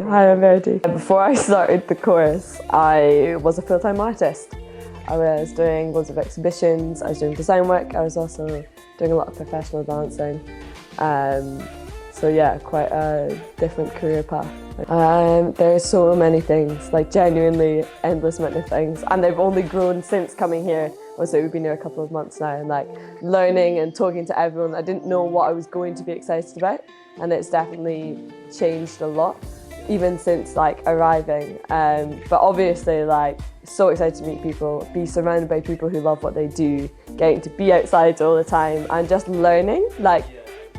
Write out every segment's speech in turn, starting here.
Hi, I'm Verity. Before I started the course, I was a full-time artist. I was doing loads of exhibitions, I was doing design work, I was also doing a lot of professional dancing. So yeah, quite a different career path. There are so many things, like genuinely endless amount of things, and they've only grown since coming here. So we've been here a couple of months now, and like learning and talking to everyone. I didn't know what I was going to be excited about, and it's definitely changed a lot, even since like arriving. But obviously, like, so excited to meet people, be surrounded by people who love what they do, getting to be outside all the time, and just learning, like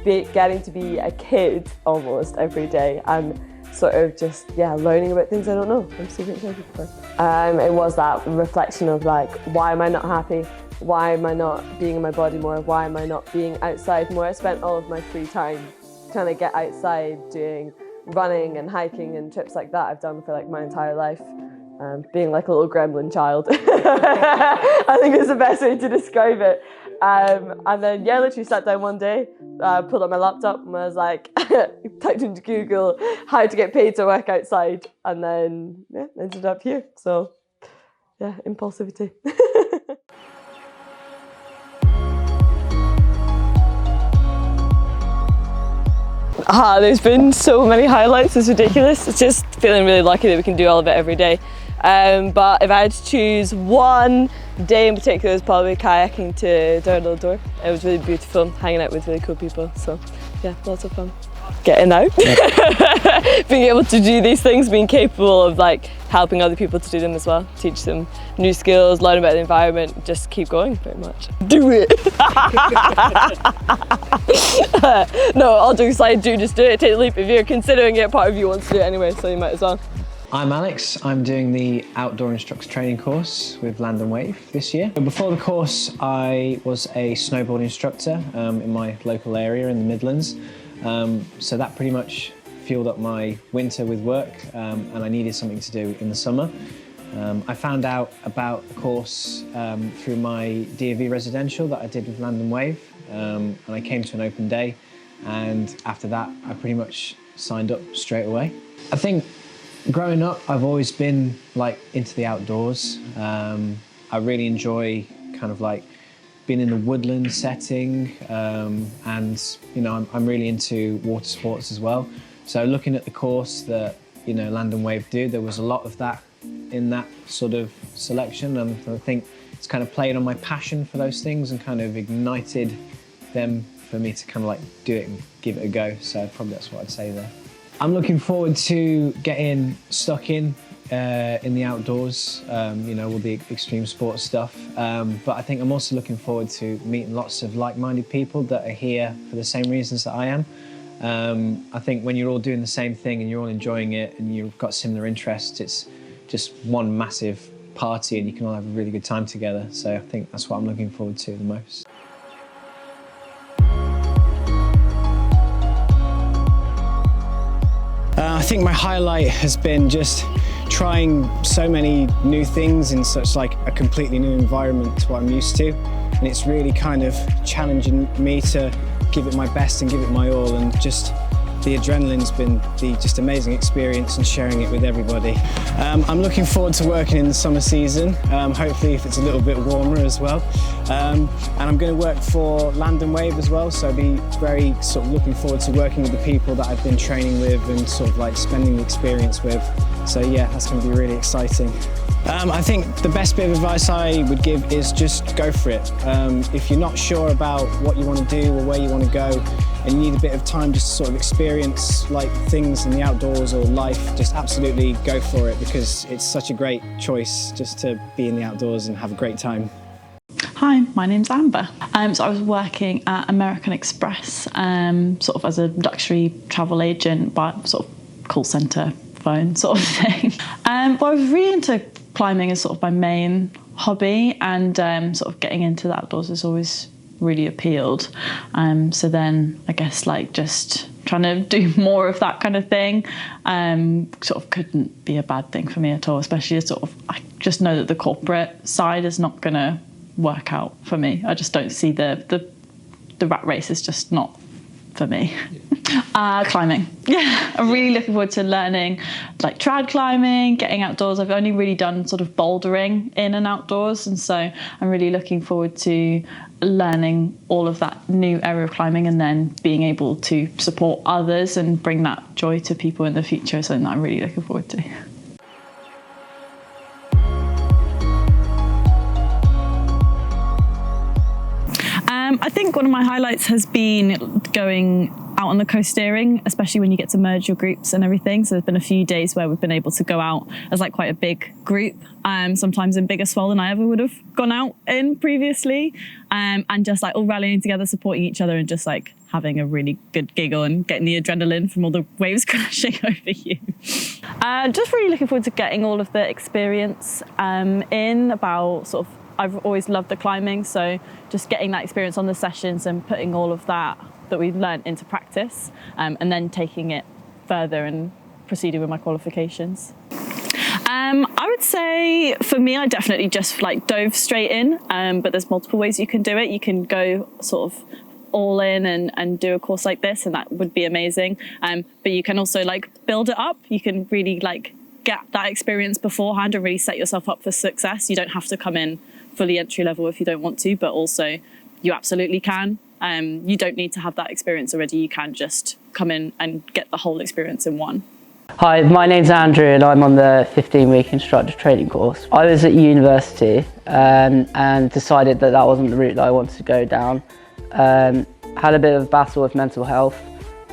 getting to be a kid almost every day, and sort of just, yeah, learning about things I don't know. I'm super excited for it. It was that reflection of like, why am I not happy? Why am I not being in my body more? Why am I not being outside more? I spent all of my free time trying to get outside, doing running and hiking and trips like that I've done for like my entire life. Being like a little gremlin child. I think it's the best way to describe it. And then, yeah, literally sat down one day, pulled up my laptop and was like, typed into Google how to get paid to work outside, and then, yeah, ended up here. So, yeah, impulsivity. There's been so many highlights, it's ridiculous. It's just feeling really lucky that we can do all of it every day. But if I had to choose one day in particular, it was probably kayaking to Outdoor. It was really beautiful, hanging out with really cool people. So yeah, lots of fun. Getting out, being able to do these things, being capable of like helping other people to do them as well, teach them new skills, learn about the environment, just keep going pretty much. Do it. No, all jokes aside, just do it, take the leap. If you're considering it, part of you wants to do it anyway, so you might as well. I'm Alex. I'm doing the Outdoor Instructor Training course with Land and Wave this year. Before the course, I was a snowboard instructor in my local area in the Midlands. So that pretty much fueled up my winter with work, and I needed something to do in the summer. I found out about the course through my DAV residential that I did with Land and Wave, and I came to an open day, and after that I pretty much signed up straight away. I think growing up I've always been like into the outdoors. I really enjoy kind of like being in a woodland setting, and you know, I'm really into water sports as well. So looking at the course that, you know, Land and Wave do, there was a lot of that in that sort of selection, and I think it's kind of played on my passion for those things and kind of ignited them for me to kind of like do it and give it a go. So probably that's what I'd say there. I'm looking forward to getting stuck in the outdoors, you know, all the extreme sports stuff. But I think I'm also looking forward to meeting lots of like-minded people that are here for the same reasons that I am. I think when you're all doing the same thing and you're all enjoying it and you've got similar interests, it's just one massive party and you can all have a really good time together. So I think that's what I'm looking forward to the most. I think my highlight has been just trying so many new things in such like a completely new environment to what I'm used to, and it's really kind of challenging me to give it my best and give it my all, and just the adrenaline's been the just amazing experience and sharing it with everybody. I'm looking forward to working in the summer season, hopefully if it's a little bit warmer as well. And I'm going to work for Land and Wave as well, so I'll be very sort of looking forward to working with the people that I've been training with and sort of like spending the experience with. So yeah, that's going to be really exciting. I think the best bit of advice I would give is just go for it. If you're not sure about what you want to do or where you want to go, and you need a bit of time just to sort of experience like things in the outdoors or life, just absolutely go for it, because it's such a great choice just to be in the outdoors and have a great time. Hi, my name's Amber. So I was working at American Express, sort of as a luxury travel agent, but sort of call centre phone sort of thing. But I was really into climbing as sort of my main hobby, and sort of getting into the outdoors has always really appealed. So then I guess like just trying to do more of that kind of thing sort of couldn't be a bad thing for me at all, especially as sort of I just know that the corporate side is not going to work out for me. I just don't see the rat race is just not for me. Climbing. Yeah, I'm really looking forward to learning like trad climbing, getting outdoors. I've only really done sort of bouldering in and outdoors, and so I'm really looking forward to learning all of that new area of climbing and then being able to support others and bring that joy to people in the future. So I'm really looking forward to. I think one of my highlights has been going out on the coast steering, especially when you get to merge your groups and everything. So there's been a few days where we've been able to go out as like quite a big group, sometimes in bigger swell than I ever would have gone out in previously, and just like all rallying together, supporting each other, and just like having a really good giggle and getting the adrenaline from all the waves crashing over you. Just really looking forward to getting all of the experience in about sort of, I've always loved the climbing, so just getting that experience on the sessions and putting all of that we've learned into practice, and then taking it further and proceeding with my qualifications. I would say for me, I definitely just like dove straight in, but there's multiple ways you can do it. You can go sort of all in and do a course like this, and that would be amazing. But you can also like build it up. You can really like get that experience beforehand and really set yourself up for success. You don't have to come in fully entry level if you don't want to, but also you absolutely can. You don't need to have that experience already. You can just come in and get the whole experience in one. Hi, my name's Andrew and I'm on the 15-week instructor training course. I was at university and decided that that wasn't the route that I wanted to go down. Had a bit of a battle with mental health,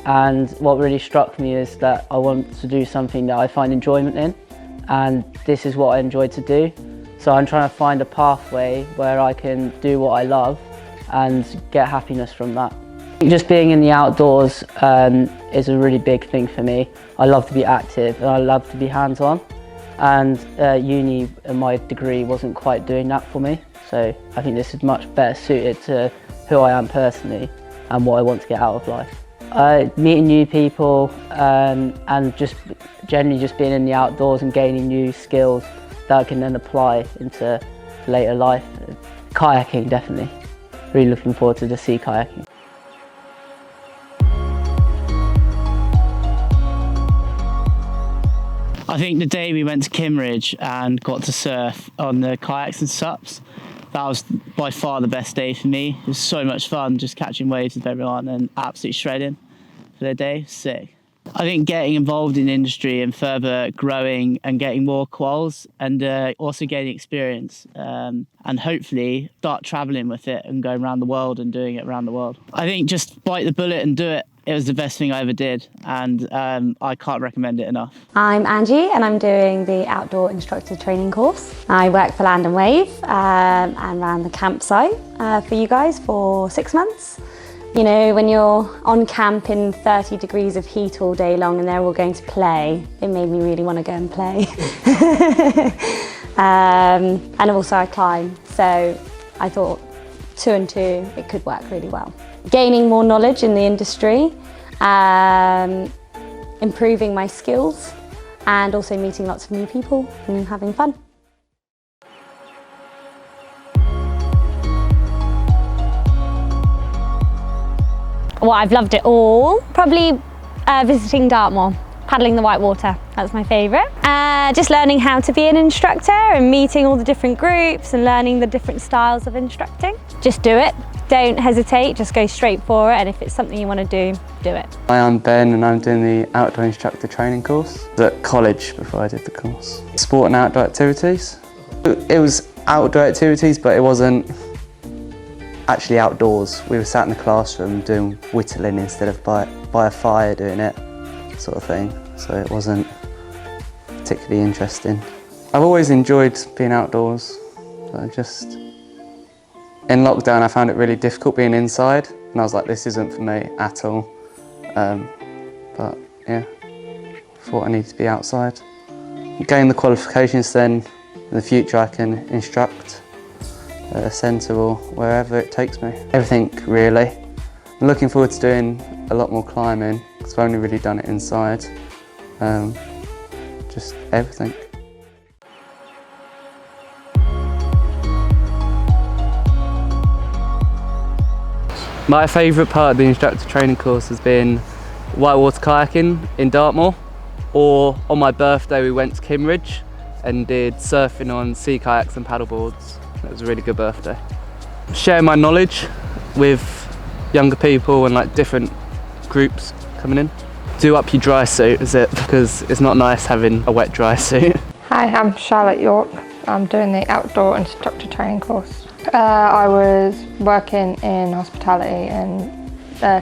and what really struck me is that I want to do something that I find enjoyment in, and this is what I enjoy to do. So I'm trying to find a pathway where I can do what I love and get happiness from that. Just being in the outdoors is a really big thing for me. I love to be active and I love to be hands-on, and uni and my degree wasn't quite doing that for me. So I think this is much better suited to who I am personally and what I want to get out of life. Meeting new people and just generally just being in the outdoors and gaining new skills that I can then apply into later life. Kayaking, definitely. Really looking forward to the sea kayaking. I think the day we went to Kimmeridge and got to surf on the kayaks and sups, that was by far the best day for me. It was so much fun just catching waves with everyone and absolutely shredding for the day. Sick. I think getting involved in industry and further growing and getting more quals and also gaining experience and hopefully start travelling with it and going around the world and doing it around the world. I think just bite the bullet and do it. It was the best thing I ever did, and I can't recommend it enough. I'm Angie and I'm doing the Outdoor Instructor Training course. I work for Land and Wave and ran the campsite for you guys for 6 months. You know, when you're on camp in 30 degrees of heat all day long and they're all going to play, it made me really want to go and play. And also I climb, so I thought 2 and 2, it could work really well. Gaining more knowledge in the industry, improving my skills, and also meeting lots of new people and having fun. Well, I've loved it all. Probably visiting Dartmoor, paddling the white water. That's my favourite. Just learning how to be an instructor and meeting all the different groups and learning the different styles of instructing. Just do it. Don't hesitate, just go straight for it, and if it's something you want to do, do it. Hi, I'm Ben and I'm doing the Outdoor Instructor Training course. I was at college before I did the course. Sport and outdoor activities. It was outdoor activities, but it wasn't actually outdoors. We were sat in the classroom doing whittling instead of by a fire doing it, sort of thing. So it wasn't particularly interesting. I've always enjoyed being outdoors. In lockdown I found it really difficult being inside, and I was like, this isn't for me at all. But yeah, thought I needed to be outside. Gain the qualifications, then in the future I can instruct at a centre or wherever it takes me. Everything really. I'm looking forward to doing a lot more climbing because I've only really done it inside. Just everything. My favourite part of the instructor training course has been whitewater kayaking in Dartmoor, or on my birthday we went to Kimmeridge and did surfing on sea kayaks and paddleboards. It was a really good birthday. Share my knowledge with younger people and like different groups coming in. Do up your dry suit, is it? Because it's not nice having a wet dry suit. Hi, I'm Charlotte York. I'm doing the Outdoor Instructor Training course. I was working in hospitality and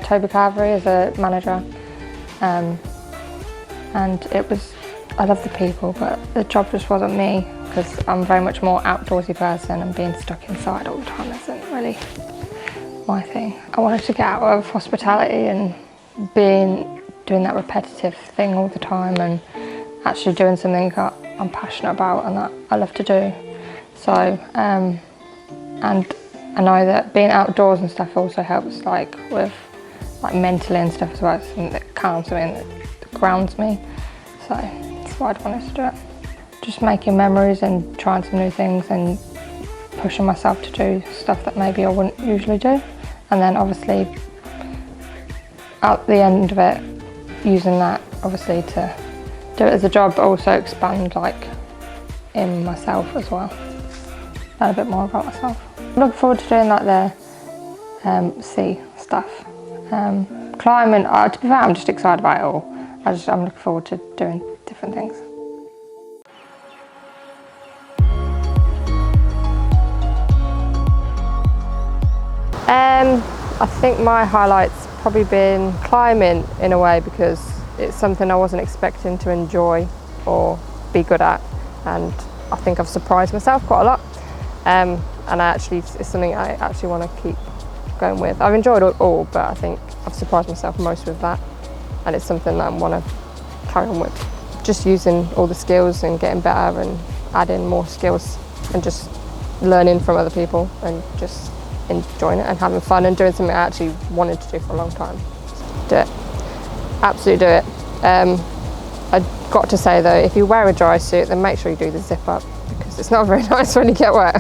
Toby Carvery as a manager. And it was, I love the people, but the job just wasn't me because I'm very much more outdoorsy person and being stuck inside all the time isn't really my thing. I wanted to get out of hospitality and doing that repetitive thing all the time and actually doing something that I'm passionate about and that I love to do. So, and I know that being outdoors and stuff also helps with mentally and stuff as well. It's something that calms me and that grounds me. So that's why I wanted to do it. Just making memories and trying some new things and pushing myself to do stuff that maybe I wouldn't usually do. And then obviously at the end of it, using that obviously to do it as a job, but also expand in myself as well. Learn a bit more about myself. I'm looking forward to doing the sea stuff. Climbing, to be fair, I'm just excited about it all. I'm looking forward to doing different things. I think my highlight's probably been climbing in a way because it's something I wasn't expecting to enjoy or be good at, and I think I've surprised myself quite a lot. And it's something I actually want to keep going with. I've enjoyed it all, but I think I've surprised myself most with that, and it's something that I want to carry on with. Just using all the skills and getting better and adding more skills and just learning from other people and just enjoying it and having fun and doing something I actually wanted to do for a long time. Do it. Absolutely do it. I've got to say though, if you wear a dry suit, then make sure you do the zip up because it's not very nice when you get wet.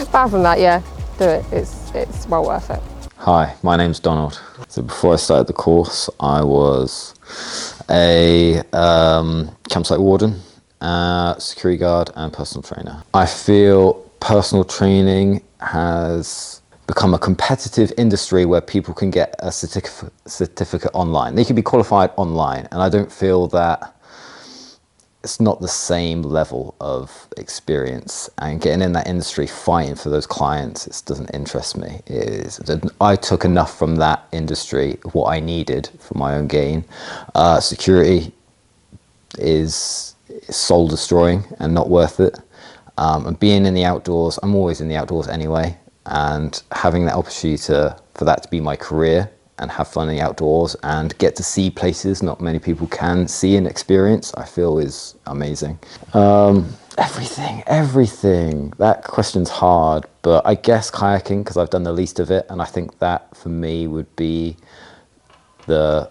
Apart from that, yeah, do it. It's well worth it. Hi, my name's Donald. So before I started the course, I was a campsite warden, security guard and personal trainer. I feel personal training has become a competitive industry where people can get a certificate online. They can be qualified online, and I don't feel that it's not the same level of experience, and getting in that industry fighting for those clients, it doesn't interest me. I took enough from that industry, what I needed for my own gain. Security is soul destroying and not worth it. And being in the outdoors, I'm always in the outdoors anyway, and having that opportunity for that to be my career and have fun in the outdoors and get to see places not many people can see and experience, I feel is amazing. Everything. That question's hard, but I guess kayaking, because I've done the least of it, and I think that for me would be the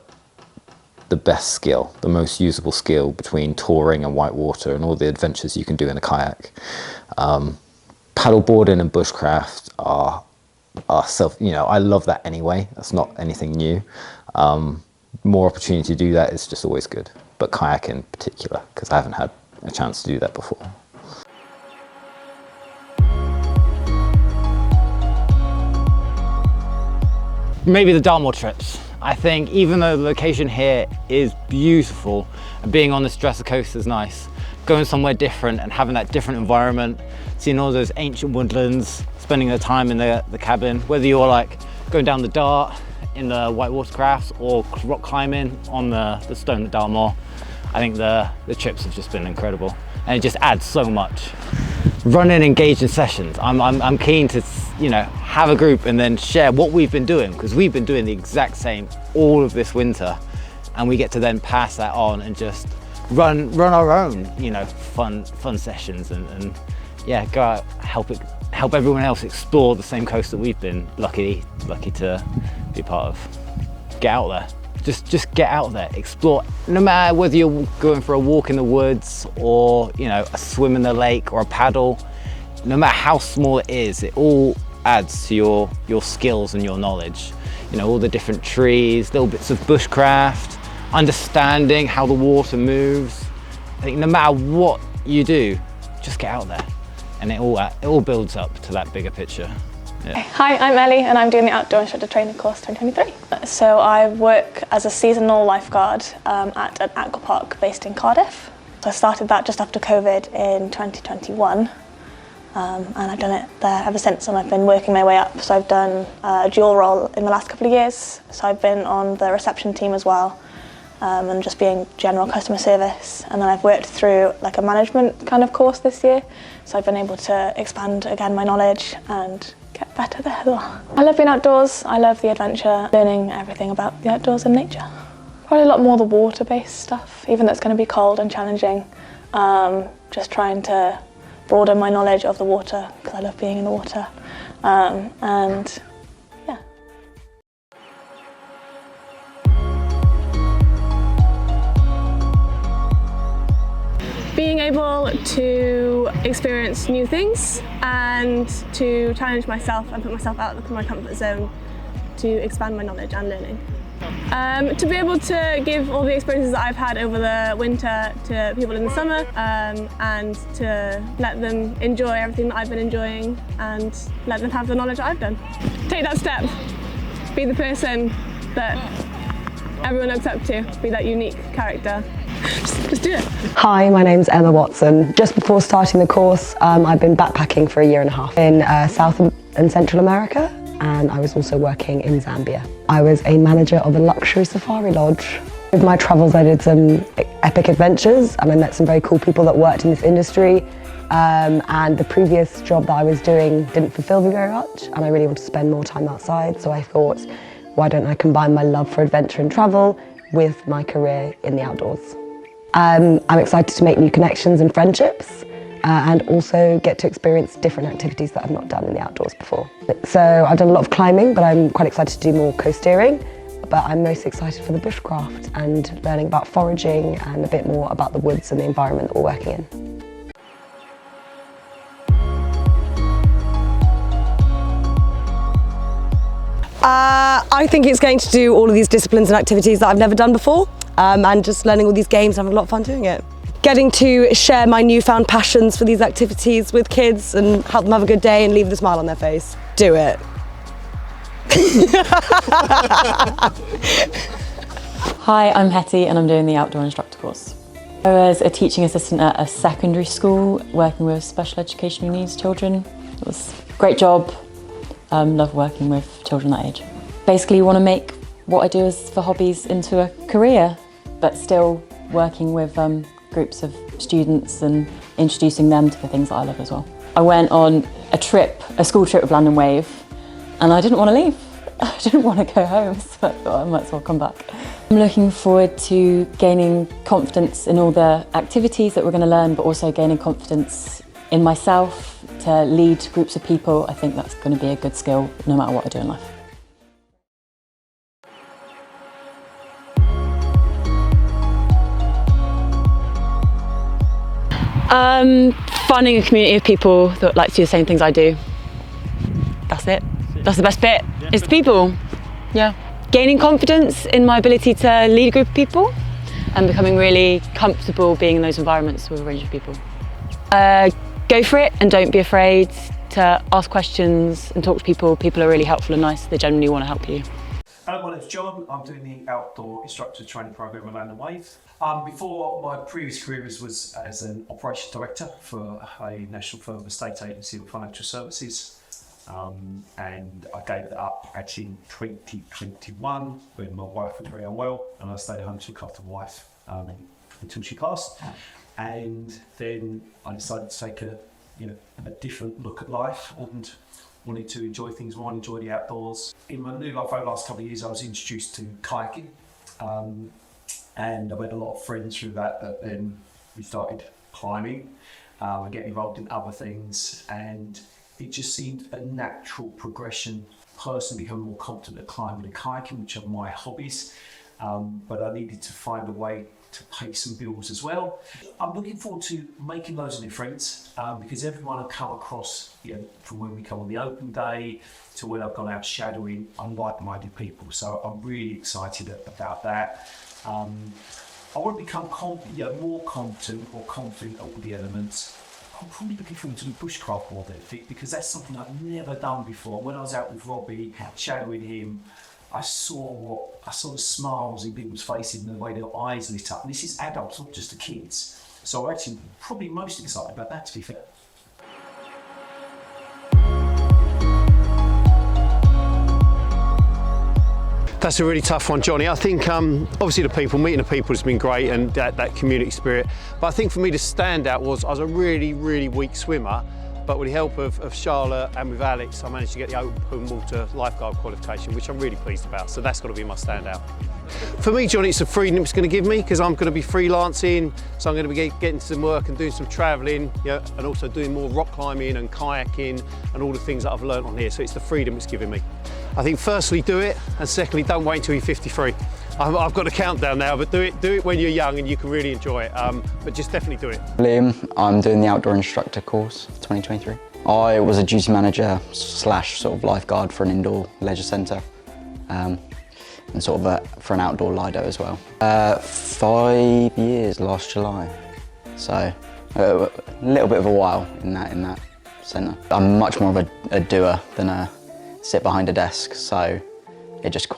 best skill, the most usable skill between touring and whitewater and all the adventures you can do in a kayak. Paddleboarding and bushcraft are I love that anyway. That's not anything new. More opportunity to do that is just always good. But kayak in particular, because I haven't had a chance to do that before. Maybe the Dartmoor trips. I think even though the location here is beautiful and being on this Dresser coast is nice, going somewhere different and having that different environment, seeing all those ancient woodlands, spending the time in the cabin, whether you're going down the Dart in the whitewater crafts or rock climbing on the stone at Dartmoor, I think the trips have just been incredible, and it just adds so much. Running engaged in sessions. I'm keen to have a group and then share what we've been doing, because we've been doing the exact same all of this winter, and we get to then pass that on and just run our own fun sessions and yeah, go out, help everyone else explore the same coast that we've been lucky to be part of. Get out there. Just get out there, explore. No matter whether you're going for a walk in the woods or a swim in the lake or a paddle, no matter how small it is, it all adds to your skills and your knowledge. You know, all the different trees, little bits of bushcraft, understanding how the water moves. I think no matter what you do, just get out there, and it all builds up to that bigger picture. Yeah. Hi, I'm Ellie and I'm doing the Outdoor Instructor Training course 2023. So I work as a seasonal lifeguard at an aqua park based in Cardiff. So I started that just after COVID in 2021 and I've done it there ever since, and I've been working my way up. So I've done a dual role in the last couple of years. So I've been on the reception team as well, and just being general customer service, and then I've worked through like a management kind of course this year, so I've been able to expand again my knowledge and get better there as well. I love being outdoors, I love the adventure, learning everything about the outdoors and nature. Probably a lot more the water-based stuff, even though it's going to be cold and challenging. Just trying to broaden my knowledge of the water, because I love being in the water, and yeah. Being able to experience new things and to challenge myself and put myself out of my comfort zone to expand my knowledge and learning. To be able to give all the experiences that I've had over the winter to people in the summer, and to let them enjoy everything that I've been enjoying and let them have the knowledge that I've done. Take that step, be the person that everyone looks up to, be that unique character. Just do it. Hi, my name's Emma Watson. Just before starting the course, I've been backpacking for a year and a half in South and Central America, and I was also working in Zambia. I was a manager of a luxury safari lodge. With my travels, I did some epic adventures and I met some very cool people that worked in this industry, and the previous job that I was doing didn't fulfill me very much, and I really wanted to spend more time outside, so I thought, why don't I combine my love for adventure and travel with my career in the outdoors. I'm excited to make new connections and friendships, and also get to experience different activities that I've not done in the outdoors before. So I've done a lot of climbing, but I'm quite excited to do more coasteering, but I'm most excited for the bushcraft and learning about foraging and a bit more about the woods and the environment that we're working in. I think it's going to do all of these disciplines and activities that I've never done before, and just learning all these games and having a lot of fun doing it. Getting to share my newfound passions for these activities with kids and help them have a good day and leave with a smile on their face. Do it. Hi, I'm Hetty and I'm doing the Outdoor Instructor course. I was a teaching assistant at a secondary school working with special educational needs children. It was a great job. Love working with children that age. Basically, you want to make what I do as for hobbies into a career, but still working with groups of students and introducing them to the things that I love as well. I went on a school trip with Land and Wave, and I didn't want to leave. I didn't want to go home, so I thought I might as well come back. I'm looking forward to gaining confidence in all the activities that we're going to learn, but also gaining confidence in myself to lead groups of people. I think that's going to be a good skill no matter what I do in life. Finding a community of people that like to do the same things I do. That's it. That's the best bit. It's the people. Yeah. Gaining confidence in my ability to lead a group of people and becoming really comfortable being in those environments with a range of people. Go for it and don't be afraid to ask questions and talk to people. People are really helpful and nice. They genuinely want to help you. My name's John. I'm doing the Outdoor Instructor Training program with Land and Wave. Before, my previous career was as an operations director for a national firm of state agency of financial services, and I gave it up actually in 2021 when my wife was very unwell, and I stayed home to look after my wife until she passed. And then I decided to take a different look at life and wanted to enjoy things more, enjoy the outdoors. In my new life over the last couple of years, I was introduced to kayaking, and I met a lot of friends through that, but then we started climbing and getting involved in other things, and it just seemed a natural progression, personally becoming more confident at climbing and kayaking, which are my hobbies, but I needed to find a way to pay some bills as well. I'm looking forward to making loads of new friends because everyone I've come across, from when we come on the open day to when I've gone out shadowing, are like-minded people. So I'm really excited about that. I want to become more competent or confident at all the elements. I'm probably looking forward to the bushcraft more than anything because that's something I've never done before. When I was out with Robbie, shadowing him, I saw the smiles in people's faces and the way their eyes lit up. And this is adults, not just the kids. So I'm actually probably most excited about that, to be fair. That's a really tough one, Jonny. I think obviously meeting the people has been great, and that community spirit. But I think for me the standout was I was a really, really weak swimmer, but with the help of Charlotte and with Alex, I managed to get the open water lifeguard qualification, which I'm really pleased about. So that's got to be my standout. For me, Jonny, it's the freedom it's going to give me because I'm going to be freelancing, so I'm going to be getting some work and doing some travelling, and also doing more rock climbing and kayaking and all the things that I've learnt on here. So it's the freedom it's giving me. I think firstly do it, and secondly don't wait until you're 53. I've got a countdown now, but do it when you're young and you can really enjoy it. But just definitely do it. Liam, I'm doing the Outdoor Instructor course for 2023. I was a duty manager / sort of lifeguard for an indoor leisure centre, and sort of for an outdoor Lido as well. 5 years last July, so a little bit of a while in that centre. I'm much more of a doer than a sit behind a desk, so it just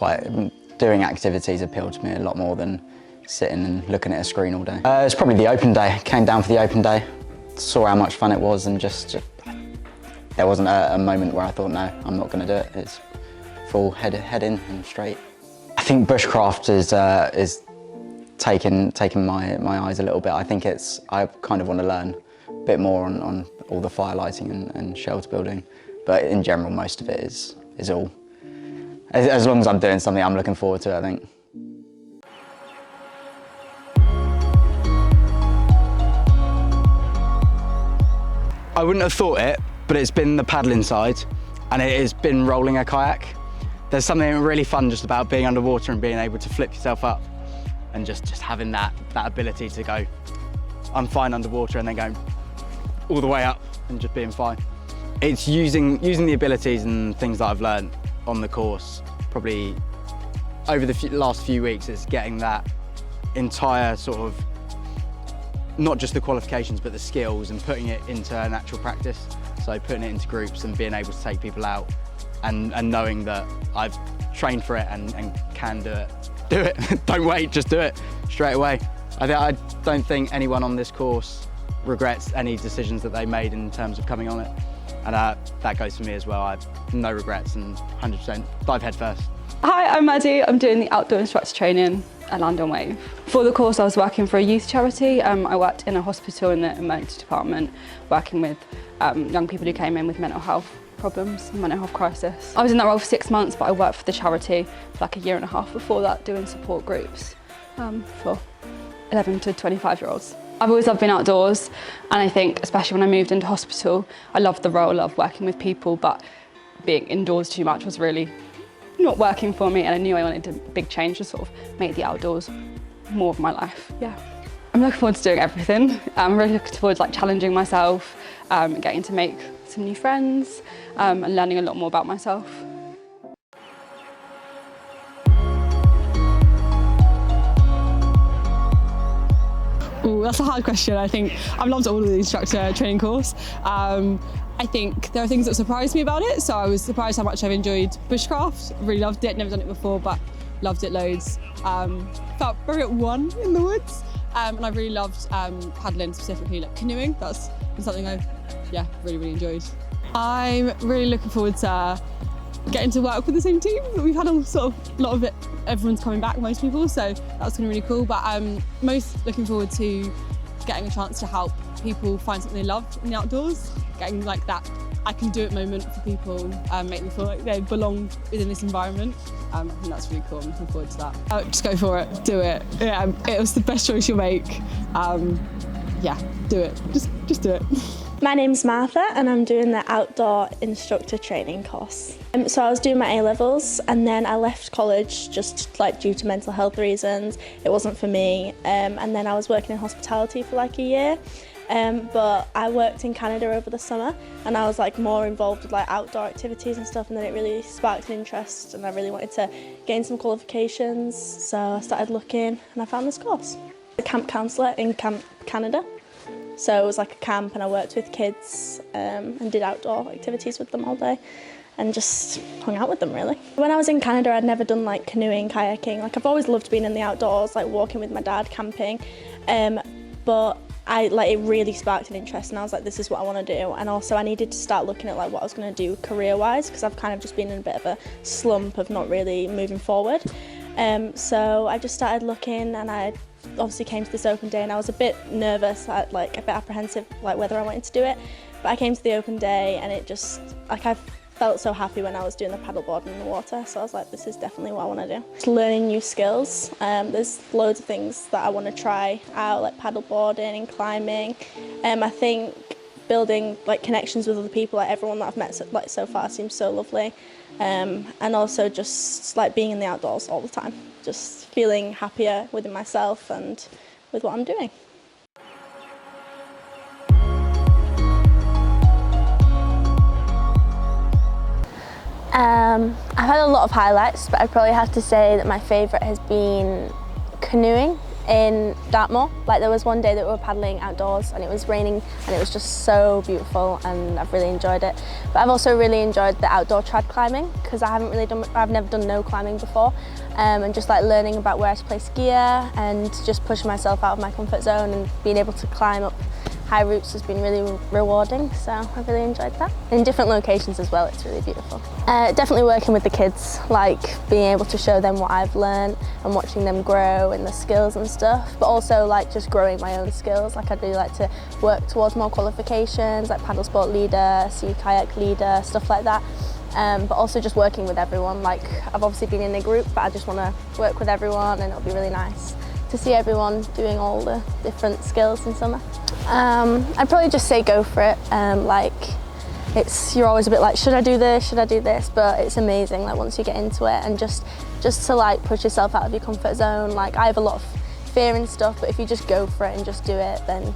doing activities appealed to me a lot more than sitting and looking at a screen all day. It's probably the open day. Came down for the open day, saw how much fun it was, and just there wasn't a moment where I thought, no, I'm not going to do it. It's full head in and straight. I think bushcraft is taking my eyes a little bit. I think I kind of want to learn a bit more on all the fire lighting and shelter building, but in general, most of it is all. As long as I'm doing something I'm looking forward to, I think. I wouldn't have thought it, but it's been the paddling side, and it has been rolling a kayak. There's something really fun just about being underwater and being able to flip yourself up and just having that ability to go, I'm fine underwater, and then going all the way up and just being fine. It's using the abilities and things that I've learned on the course, probably over the last few weeks. It's getting that entire sort of, not just the qualifications, but the skills, and putting it into an actual practice. So putting it into groups and being able to take people out and knowing that I've trained for it and can do it. Do it, don't wait, just do it straight away. I don't think anyone on this course regrets any decisions that they made in terms of coming on it. And that goes for me as well. I have no regrets and 100% dive head first. Hi, I'm Maddie. I'm doing the Outdoor Instructor Training at landandwave. For the course, I was working for a youth charity. I worked in a hospital in the emergency department, working with young people who came in with mental health problems, mental health crisis. I was in that role for 6 months, but I worked for the charity for like a year and a half before that, doing support groups for 11 to 25-year-olds. I've always loved being outdoors, and I think, especially when I moved into hospital, I loved the role of working with people, but being indoors too much was really not working for me, and I knew I wanted a big change to sort of make the outdoors more of my life. Yeah, I'm looking forward to doing everything. I'm really looking forward to challenging myself, getting to make some new friends, and learning a lot more about myself. Ooh, that's a hard question. I think I've loved all of the instructor training course. I think there are things that surprised me about it. So I was surprised how much I've enjoyed bushcraft. Really loved it, never done it before, but loved it loads. Felt very at one in the woods. And I really loved paddling, specifically canoeing. That's been something I've really enjoyed. I'm really looking forward to getting to work with the same team. We've had a lot of it, everyone's coming back, most people, so that's going to be really cool. But I'm most looking forward to getting a chance to help people find something they love in the outdoors, getting that I can do it moment for people, make them feel like they belong within this environment. I think that's really cool. I'm looking forward to that. Just go for it, do it. Yeah, it was the best choice you'll make. Yeah, do it. Just do it. My name's Martha and I'm doing the Outdoor Instructor Training course. So I was doing my A-levels and then I left college just like due to mental health reasons. It wasn't for me, and then I was working in hospitality for like a year. But I worked in Canada over the summer and I was like more involved with like outdoor activities and stuff, and then it really sparked an interest and I really wanted to gain some qualifications, so I started looking and I found this course. A camp counsellor in Camp Canada. So it was like a camp and I worked with kids and did outdoor activities with them all day and just hung out with them really. When I was in Canada I'd never done like canoeing, kayaking. Like I've always loved being in the outdoors, like walking with my dad, camping, but it really sparked an interest and I was like, this is what I want to do. And also I needed to start looking at like what I was going to do career-wise, because I've kind of just been in a bit of a slump of not really moving forward. So I just started looking and I obviously came to this open day and I was a bit nervous, like a bit apprehensive like whether I wanted to do it. But I came to the open day and it just, like I felt so happy when I was doing the paddleboard in the water, so I was like, this is definitely what I want to do. Just learning new skills. There's loads of things that I want to try out, like paddleboarding and climbing. I think building like connections with other people, like everyone that I've met so far seems so lovely. And also just like being in the outdoors all the time, just feeling happier within myself and with what I'm doing. I've had a lot of highlights, but I'd probably have to say that my favourite has been canoeing in Dartmoor. Like there was one day that we were paddling outdoors and it was raining and it was just so beautiful and I've really enjoyed it. But I've also really enjoyed the outdoor trad climbing because I've never done no climbing before, and just like learning about where to place gear and just pushing myself out of my comfort zone and being able to climb up high routes has been really rewarding, so I've really enjoyed that. In different locations as well, it's really beautiful. Definitely working with the kids, like being able to show them what I've learned and watching them grow in the skills and stuff, but also like just growing my own skills. Like I'd really like to work towards more qualifications, like paddle sport leader, sea kayak leader, stuff like that. But also just working with everyone. Like I've obviously been in a group, but I just want to work with everyone and it'll be really nice to see everyone doing all the different skills in summer. I'd probably just say go for it. You're always a bit like, should I do this, should I do this? But it's amazing, like once you get into it, and just to like push yourself out of your comfort zone. Like I have a lot of fear and stuff, but if you just go for it and just do it, then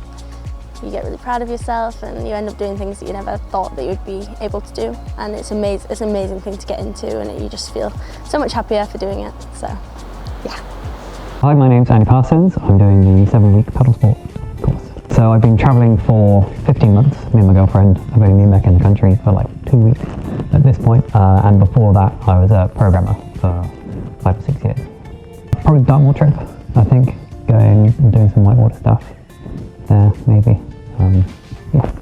you get really proud of yourself and you end up doing things that you never thought that you'd be able to do. And it's an amazing thing to get into, and you just feel so much happier for doing it, so yeah. Hi, my name's Andy Parsons. I'm doing the 7-week paddle sport course. So I've been travelling for 15 months. Me and my girlfriend have only been back in the country for like 2 weeks at this point. And before that, I was a programmer for 5 or 6 years. Probably Dartmoor trip, I think. Going and doing some whitewater stuff there, maybe. Yeah.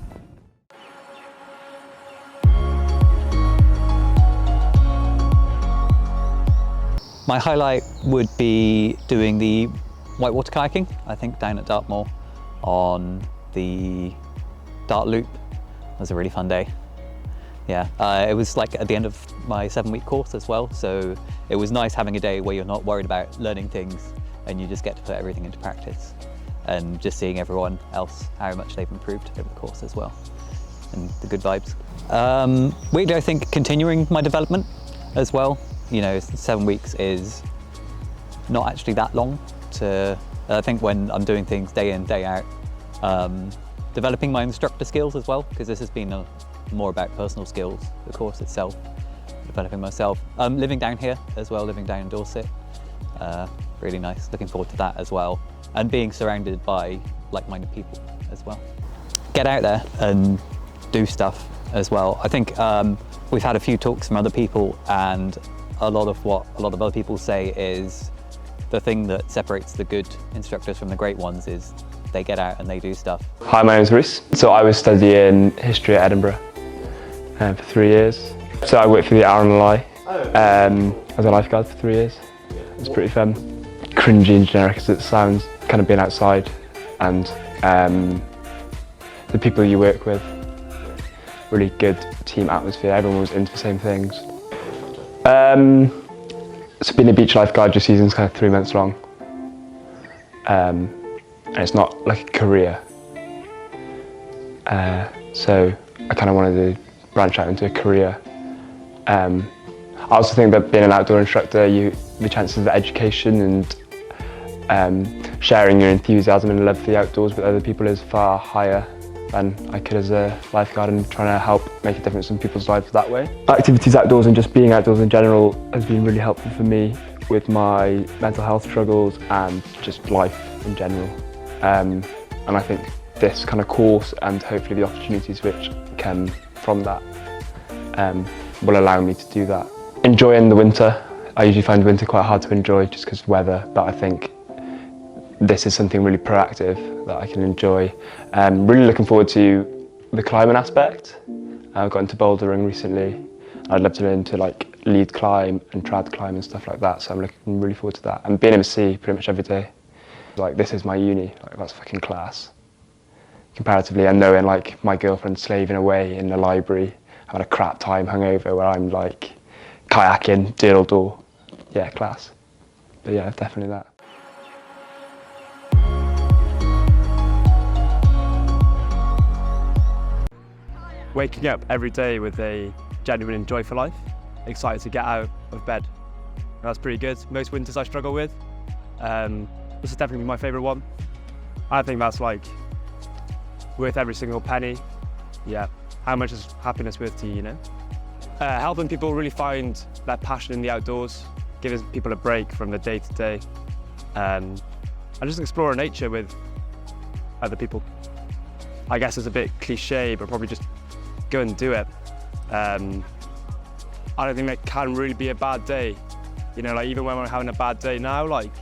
My highlight would be doing the whitewater kayaking, I think down at Dartmoor on the Dart Loop. It was a really fun day. Yeah, it was like at the end of my 7-week course as well, so it was nice having a day where you're not worried about learning things and you just get to put everything into practice, and just seeing everyone else, how much they've improved over the course as well, and the good vibes. Weirdly, I think continuing my development as well. You know, 7 weeks is not actually that long to, I think when I'm doing things day in, day out, developing my instructor skills as well, because this has been more about personal skills, the course itself, developing myself. Living down here as well, living down in Dorset, really nice, looking forward to that as well. And being surrounded by like-minded people as well. Get out there and do stuff as well. I think we've had a few talks from other people, and a lot of what a lot of other people say is the thing that separates the good instructors from the great ones is they get out and they do stuff. Hi, my name's Rhys. So I was studying history at Edinburgh for 3 years. So I worked for the RNLI as a lifeguard for 3 years. It was pretty fun. Cringy and generic as it sounds, kind of being outside and the people you work with, really good team atmosphere, everyone was into the same things. So being a beach lifeguard, your season's kind of 3 months long. And it's not like a career. so I kind of wanted to branch out into a career. I also think that being an outdoor instructor, the chances of education and sharing your enthusiasm and love for the outdoors with other people is far higher than I could as a lifeguard, and trying to help make a difference in people's lives that way. Activities outdoors and just being outdoors in general has been really helpful for me with my mental health struggles and just life in general. And I think this kind of course and hopefully the opportunities which come from that will allow me to do that. Enjoying the winter. I usually find winter quite hard to enjoy just because of weather, but I think this is something really proactive that I can enjoy. Really looking forward to the climbing aspect. I've got into bouldering recently. I'd love to learn to like lead climb and trad climb and stuff like that, so I'm looking really forward to that. And being able to see pretty much every day. Like, this is my uni, like, that's fucking class. Comparatively, and knowing like my girlfriend slaving away in the library, having a crap time hungover, where I'm like kayaking, doodle door. Yeah, class. But yeah, definitely that. Waking up every day with a genuine joy for life, excited to get out of bed. And that's pretty good. Most winters I struggle with. This is definitely my favourite one. I think that's like worth every single penny. Yeah, how much is happiness worth to you, you know? Helping people really find their passion in the outdoors, giving people a break from the day-to-day, and just exploring nature with other people. I guess it's a bit cliche, but probably just go and do it. I don't think that can really be a bad day. You know, like even when we're having a bad day now, like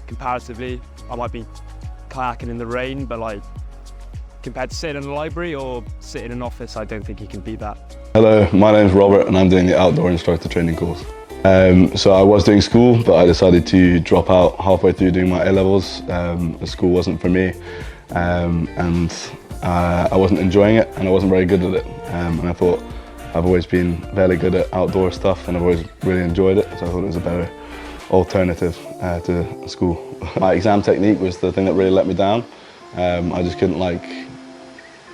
comparatively, I might be kayaking in the rain, but like compared to sitting in a library or sitting in an office, I don't think you can beat that. Hello, my name's Robert and I'm doing the Outdoor Instructor Training course. So I was doing school, but I decided to drop out halfway through doing my A-levels. The school wasn't for me, and I wasn't enjoying it and I wasn't very good at it. And I thought I've always been fairly good at outdoor stuff and I've always really enjoyed it, so I thought it was a better alternative to school. My exam technique was the thing that really let me down. I just couldn't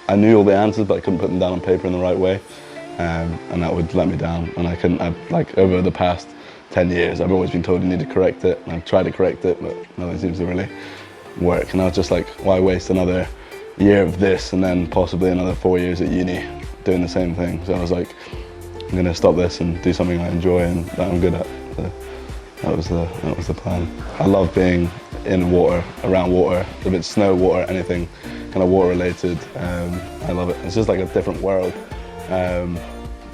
I knew all the answers, but I couldn't put them down on paper in the right way. And that would let me down, and I couldn't. Over the past 10 years, I've always been told you need to correct it, and I've tried to correct it, but nothing seems to really work. And I was just like, why waste another year of this and then possibly another 4 years at uni doing the same thing? So I was like, I'm going to stop this and do something I enjoy and that I'm good at. So that was the plan. I love being in water, around water, if it's snow, water, anything kind of water related. I love it. It's just like a different world.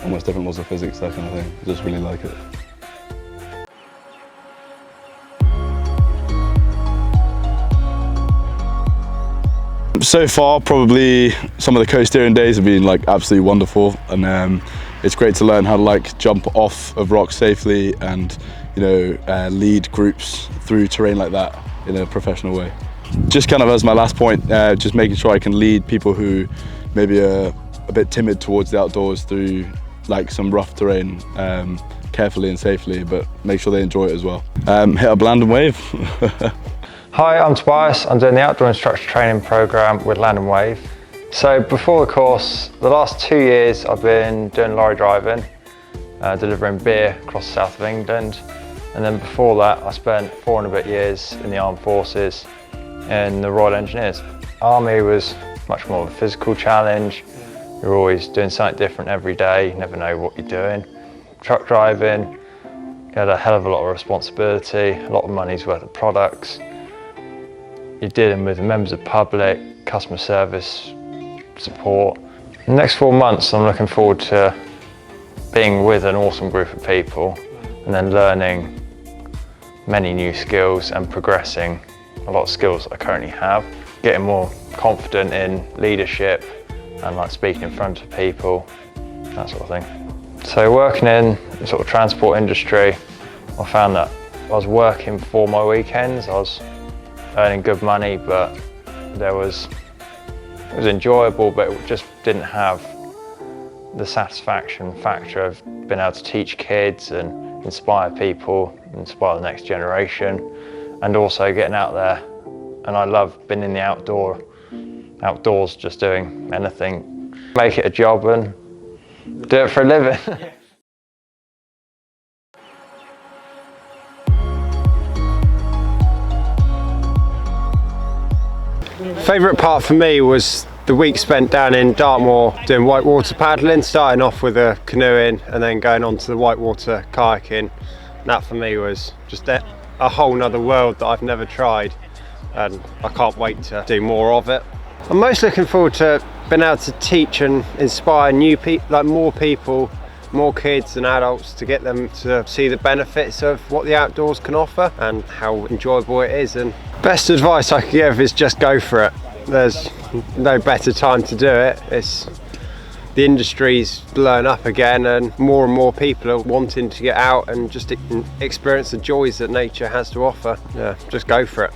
Almost different laws of physics, that kind of thing. I just really like it. So far, probably some of the coast-steering days have been like absolutely wonderful, and it's great to learn how to jump off of rocks safely and lead groups through terrain like that in a professional way. Just kind of as my last point, just making sure I can lead people who maybe are a bit timid towards the outdoors through some rough terrain carefully and safely, but make sure they enjoy it as well. Hit up Land and Wave. Hi, I'm Tobias. I'm doing the Outdoor Instructor Training Programme with Land and Wave. So before the course, the last 2 years I've been doing lorry driving, delivering beer across the south of England. And then before that I spent 4 and a bit years in the armed forces in the Royal Engineers. Army was much more of a physical challenge. You're always doing something different every day, you never know what you're doing. Truck driving, you had a hell of a lot of responsibility, a lot of money's worth of products. You're dealing with members of the public, customer service, support. The next 4 months I'm looking forward to being with an awesome group of people and then learning many new skills and progressing a lot of skills that I currently have. Getting more confident in leadership and speaking in front of people, that sort of thing. So working in the sort of transport industry, I found that I was working for my weekends. I was earning good money, but it was enjoyable, but it just didn't have the satisfaction factor of being able to teach kids and inspire people, inspire the next generation, and also getting out there. And I love being in the outdoors, just doing anything, Make it a job and do it for a living. Favourite part for me was the week spent down in Dartmoor doing whitewater paddling, starting off with a canoeing and then going on to the whitewater kayaking. That for me was just a whole nother world that I've never tried, and I can't wait to do more of it. I'm most looking forward to being able to teach and inspire new people, like more people, more kids and adults, to get them to see the benefits of what the outdoors can offer and how enjoyable it is. And best advice I could give is just go for it. There's no better time to do it. The industry's blowing up again and more people are wanting to get out and just experience the joys that nature has to offer. Yeah, just go for it.